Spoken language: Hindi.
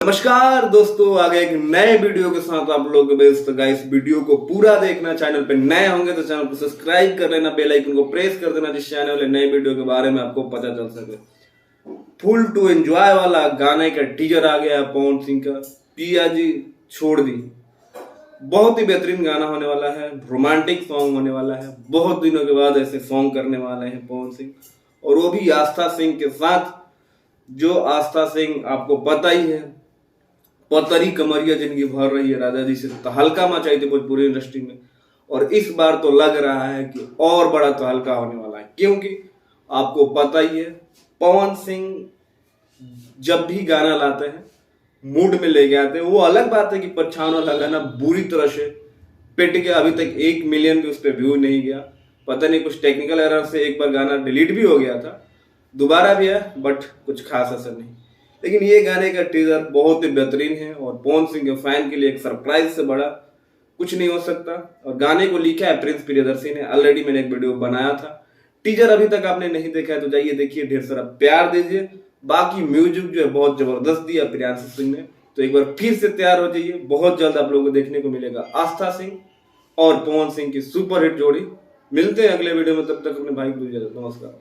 नमस्कार दोस्तों, आगे एक नए वीडियो के साथ आप लोगों के बेस्ट गाइस। वीडियो को पूरा देखना, चैनल पे नए होंगे तो चैनल को सब्सक्राइब कर लेना, बेल आइकन को प्रेस कर देना जिससे आने वाले नए वीडियो के बारे में आपको पता चल सके। फुल टू एंजॉय वाला गाने का टीजर आ गया पवन सिंह का, पिया जी छोड़ दी। बहुत ही बेहतरीन गाना होने वाला है, रोमांटिक सॉन्ग होने वाला है। बहुत दिनों के बाद ऐसे सॉन्ग करने वाले हैं पवन सिंह, और वो भी आस्था सिंह के साथ। जो आस्था सिंह आपको पता ही है, पतरी कमरिया जिनकी भर रही है, राजा जी से तहलका मचाई थी भोजपुरी इंडस्ट्री में। और इस बार तो लग रहा है कि और बड़ा तहलका होने वाला है, क्योंकि आपको पता ही है पवन सिंह जब भी गाना लाते हैं मूड में लेके आते हैं। वो अलग बात है कि परछावन वाला गाना बुरी तरह से पिट गया, अभी तक 1 मिलियन भी उस पर व्यू नहीं गया। पता नहीं कुछ टेक्निकल एरर से एक बार गाना डिलीट भी हो गया था, दोबारा भी है बट कुछ खास असर नहीं। लेकिन ये गाने का टीजर बहुत ही बेहतरीन है और पवन सिंह के फैन के लिए एक सरप्राइज से बड़ा कुछ नहीं हो सकता। और गाने को लिखा है प्रिंस प्रियदर्शी ने, ऑलरेडी मैंने एक वीडियो बनाया था। टीजर अभी तक आपने नहीं देखा है तो जाइए देखिए, ढेर सारा प्यार दीजिए। बाकी म्यूजिक जो है बहुत जबरदस्त दिया प्रियांशु सिंह ने, तो एक बार फिर से तैयार हो जाइए। बहुत जल्द आप लोगों को देखने को मिलेगा आस्था सिंह और पवन सिंह की सुपरहिट जोड़ी। मिलते हैं अगले वीडियो में, तब तक अपने भाई को इजाजत। नमस्कार।